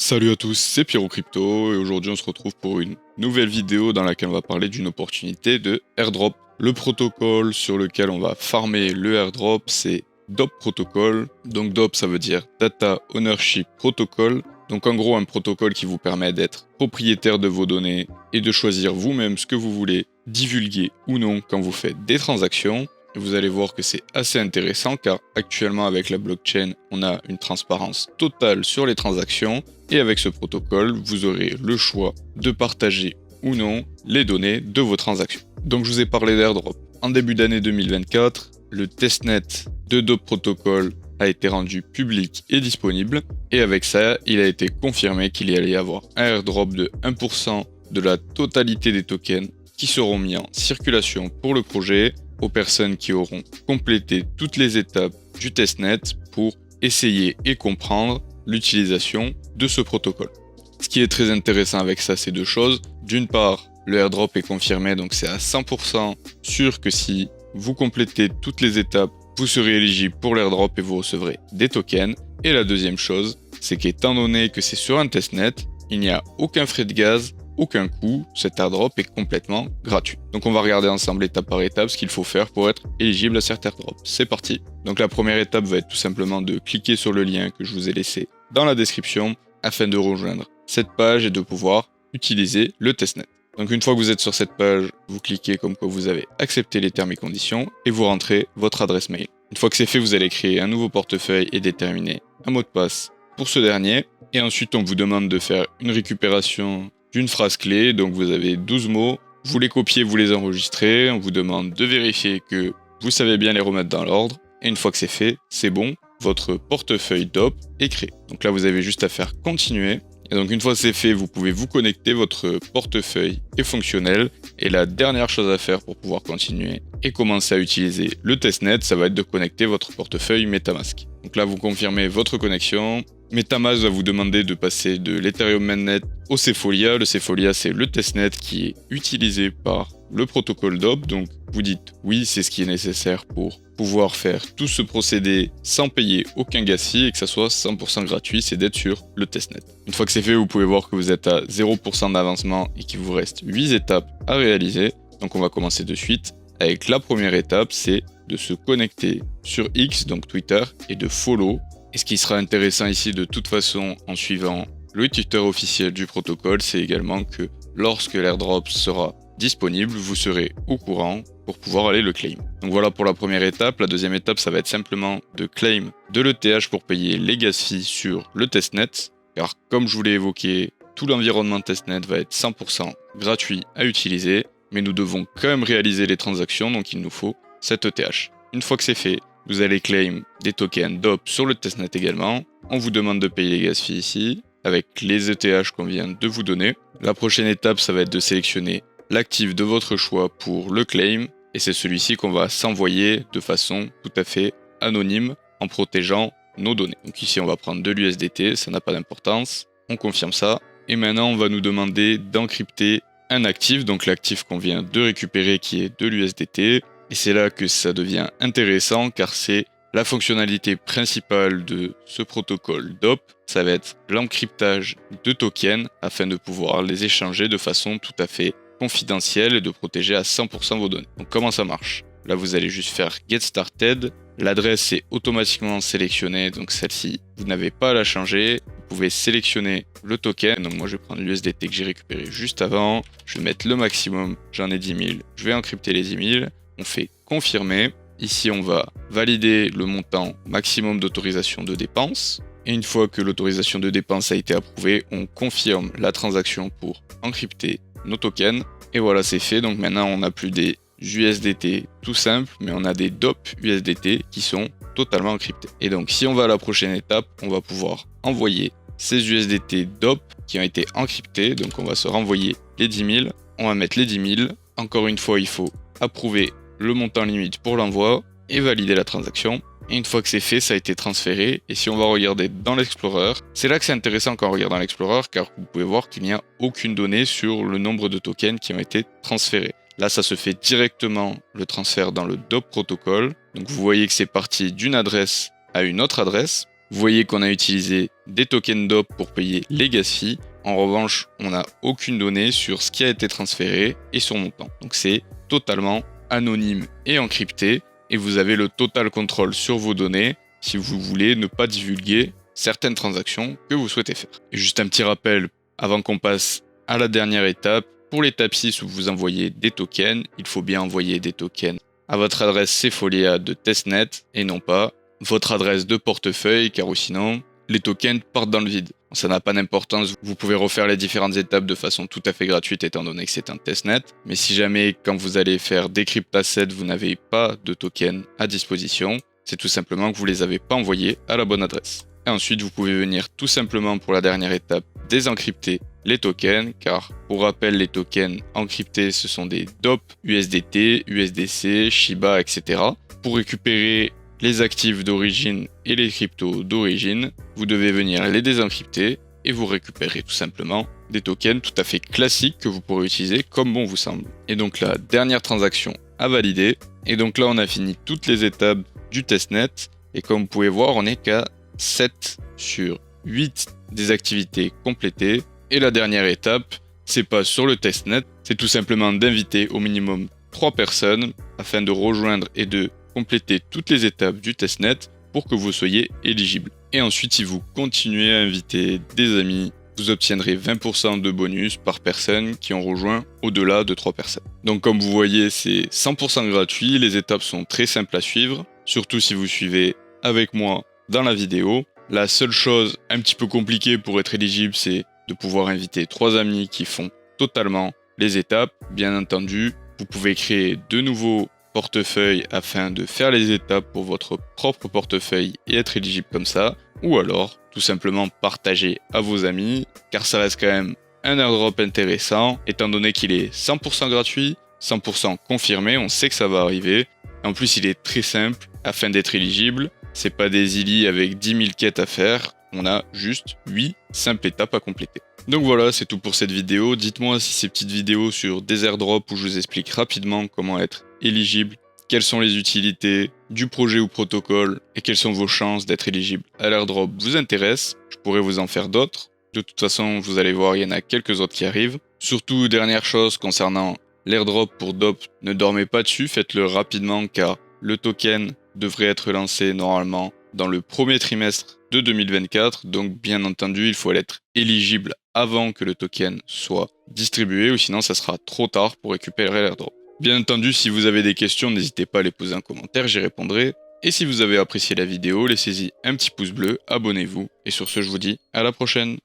Salut à tous, c'est Pierrot Crypto et aujourd'hui on se retrouve pour une nouvelle vidéo dans laquelle on va parler d'une opportunité de airdrop. Le protocole sur lequel on va farmer le airdrop, c'est DOP Protocol. Donc DOP, ça veut dire Data Ownership Protocol. Donc en gros un protocole qui vous permet d'être propriétaire de vos données et de choisir vous-même ce que vous voulez divulguer ou non quand vous faites des transactions. Et vous allez voir que c'est assez intéressant car actuellement avec la blockchain, on a une transparence totale sur les transactions et avec ce protocole, vous aurez le choix de partager ou non les données de vos transactions. Donc je vous ai parlé d'airdrop. En début d'année 2024, le testnet de DOP Protocol a été rendu public et disponible et avec ça, il a été confirmé qu'il y allait y avoir un airdrop de 1% de la totalité des tokens qui seront mis en circulation pour le projet aux personnes qui auront complété toutes les étapes du testnet pour essayer et comprendre l'utilisation de ce protocole. Ce qui est très intéressant avec ça, c'est deux choses. D'une part, le airdrop est confirmé, donc c'est à 100% sûr que si vous complétez toutes les étapes, vous serez éligible pour l'airdrop et vous recevrez des tokens. Et la deuxième chose, c'est qu'étant donné que c'est sur un testnet, il n'y a aucun frais de gaz, aucun coût, cet airdrop est complètement gratuit. Donc on va regarder ensemble étape par étape ce qu'il faut faire pour être éligible à cet airdrop. C'est parti. Donc la première étape va être tout simplement de cliquer sur le lien que je vous ai laissé dans la description afin de rejoindre cette page et de pouvoir utiliser le testnet. Donc une fois que vous êtes sur cette page, vous cliquez comme quoi vous avez accepté les termes et conditions et vous rentrez votre adresse mail. Une fois que c'est fait, vous allez créer un nouveau portefeuille et déterminer un mot de passe pour ce dernier. Et ensuite, on vous demande de faire une récupération d'une phrase clé. Donc vous avez 12 mots, vous les copiez, vous les enregistrez. On vous demande de vérifier que vous savez bien les remettre dans l'ordre. Et une fois que c'est fait, c'est bon, votre portefeuille DOP est créé. Donc là, vous avez juste à faire continuer. Et donc une fois que c'est fait, vous pouvez vous connecter, votre portefeuille est fonctionnel. Et la dernière chose à faire pour pouvoir continuer et commencer à utiliser le testnet, ça va être de connecter votre portefeuille MetaMask. Donc là, vous confirmez votre connexion. MetaMask va vous demander de passer de l'Ethereum Mainnet au Sefolia. Le Sefolia, c'est le testnet qui est utilisé par le protocole DOP. Donc vous dites oui, c'est ce qui est nécessaire pour pouvoir faire tout ce procédé sans payer aucun gas fee et que ça soit 100% gratuit, c'est d'être sur le testnet. Une fois que c'est fait, vous pouvez voir que vous êtes à 0% d'avancement et qu'il vous reste 8 étapes à réaliser. Donc on va commencer de suite avec la première étape, c'est de se connecter sur X, donc Twitter, et de follow. Et ce qui sera intéressant ici de toute façon en suivant le Twitter officiel du protocole, c'est également que lorsque l'airdrop sera disponible, vous serez au courant pour pouvoir aller le claim. Donc voilà pour la première étape. La deuxième étape, ça va être simplement de claim de l'ETH pour payer les gas fees sur le testnet. Car comme je vous l'ai évoqué, tout l'environnement testnet va être 100% gratuit à utiliser. Mais nous devons quand même réaliser les transactions, donc il nous faut cet ETH. Une fois que c'est fait, vous allez claim des tokens DOP sur le testnet également. On vous demande de payer les gas fees ici, avec les ETH qu'on vient de vous donner. La prochaine étape, ça va être de sélectionner l'actif de votre choix pour le claim, et c'est celui-ci qu'on va s'envoyer de façon tout à fait anonyme en protégeant nos données. Donc ici, on va prendre de l'USDT, ça n'a pas d'importance. On confirme ça. Et maintenant, on va nous demander d'encrypter un actif, donc l'actif qu'on vient de récupérer qui est de l'USDT. Et c'est là que ça devient intéressant car c'est la fonctionnalité principale de ce protocole DOP. Ça va être l'encryptage de tokens afin de pouvoir les échanger de façon tout à fait confidentielle et de protéger à 100% vos données. Donc comment ça marche? Là, vous allez juste faire Get Started. L'adresse est automatiquement sélectionnée, donc celle-ci, vous n'avez pas à la changer. Vous pouvez sélectionner le token. Donc moi, je vais prendre l'USDT que j'ai récupéré juste avant. Je vais mettre le maximum, j'en ai 10 000. Je vais encrypter les 10 000. On fait confirmer. Ici, on va valider le montant maximum d'autorisation de dépense. Et une fois que l'autorisation de dépense a été approuvée, on confirme la transaction pour encrypter nos tokens. Et voilà, c'est fait. Donc maintenant, on n'a plus des USDT tout simple, mais on a des DOP USDT qui sont totalement encryptés. Et donc, si on va à la prochaine étape, on va pouvoir envoyer ces USDT DOP qui ont été encryptés. Donc, on va se renvoyer les 10 000. On va mettre les 10 000. Encore une fois, il faut approuver le montant limite pour l'envoi et valider la transaction. Et une fois que c'est fait, ça a été transféré. Et si on va regarder dans l'Explorer, c'est là que c'est intéressant quand on regarde dans l'Explorer, car vous pouvez voir qu'il n'y a aucune donnée sur le nombre de tokens qui ont été transférés. Là, ça se fait directement le transfert dans le DOP protocole. Donc vous voyez que c'est parti d'une adresse à une autre adresse. Vous voyez qu'on a utilisé des tokens DOP pour payer les gas fees. En revanche, on n'a aucune donnée sur ce qui a été transféré et son montant. Donc c'est totalement anonyme et encrypté et vous avez le total contrôle sur vos données si vous voulez ne pas divulguer certaines transactions que vous souhaitez faire. Et juste un petit rappel avant qu'on passe à la dernière étape. Pour l'étape 6 où vous envoyez des tokens, il faut bien envoyer des tokens à votre adresse Sefolia de testnet et non pas votre adresse de portefeuille, car sinon les tokens partent dans le vide. Ça n'a pas d'importance, vous pouvez refaire les différentes étapes de façon tout à fait gratuite étant donné que c'est un testnet, mais si jamais quand vous allez faire Decrypt Asset, vous n'avez pas de tokens à disposition, c'est tout simplement que vous les avez pas envoyés à la bonne adresse. Et ensuite vous pouvez venir tout simplement pour la dernière étape désencrypter les tokens, car pour rappel les tokens encryptés ce sont des DOP, USDT, USDC, Shiba, etc. Pour récupérer les actifs d'origine et les cryptos d'origine, vous devez venir les désencrypter et vous récupérez tout simplement des tokens tout à fait classiques que vous pourrez utiliser comme bon vous semble. Et donc la dernière transaction à valider, et donc là on a fini toutes les étapes du testnet, et comme vous pouvez voir on est qu'à 7 sur 8 des activités complétées, et la dernière étape, c'est pas sur le testnet, c'est tout simplement d'inviter au minimum 3 personnes afin de rejoindre et de compléter toutes les étapes du testnet pour que vous soyez éligible. Et ensuite, si vous continuez à inviter des amis, vous obtiendrez 20% de bonus par personne qui ont rejoint au-delà de 3 personnes. Donc comme vous voyez, c'est 100% gratuit, les étapes sont très simples à suivre, surtout si vous suivez avec moi dans la vidéo. La seule chose un petit peu compliquée pour être éligible, c'est de pouvoir inviter 3 amis qui font totalement les étapes. Bien entendu, vous pouvez créer de nouveaux portefeuilles afin de faire les étapes pour votre propre portefeuille et être éligible comme ça, ou alors tout simplement partager à vos amis, car ça reste quand même un airdrop intéressant, étant donné qu'il est 100% gratuit, 100% confirmé, on sait que ça va arriver, en plus il est très simple afin d'être éligible. C'est pas des illies avec 10 000 quêtes à faire, on a juste 8 simples étapes à compléter. Donc voilà, c'est tout pour cette vidéo. Dites-moi si ces petites vidéos sur des airdrops où je vous explique rapidement comment être éligible, quelles sont les utilités du projet ou protocole et quelles sont vos chances d'être éligible à l'airdrop vous intéressent. Je pourrais vous en faire d'autres. De toute façon, vous allez voir, il y en a quelques autres qui arrivent. Surtout, dernière chose concernant l'airdrop pour DOP, ne dormez pas dessus, faites-le rapidement car le token devrait être lancé normalement dans le premier trimestre de 2024, donc bien entendu il faut être éligible avant que le token soit distribué ou sinon ça sera trop tard pour récupérer l'airdrop. Bien entendu, si vous avez des questions, n'hésitez pas à les poser en commentaire, j'y répondrai. Et si vous avez apprécié la vidéo, laissez-y un petit pouce bleu, abonnez-vous, et sur ce je vous dis à la prochaine.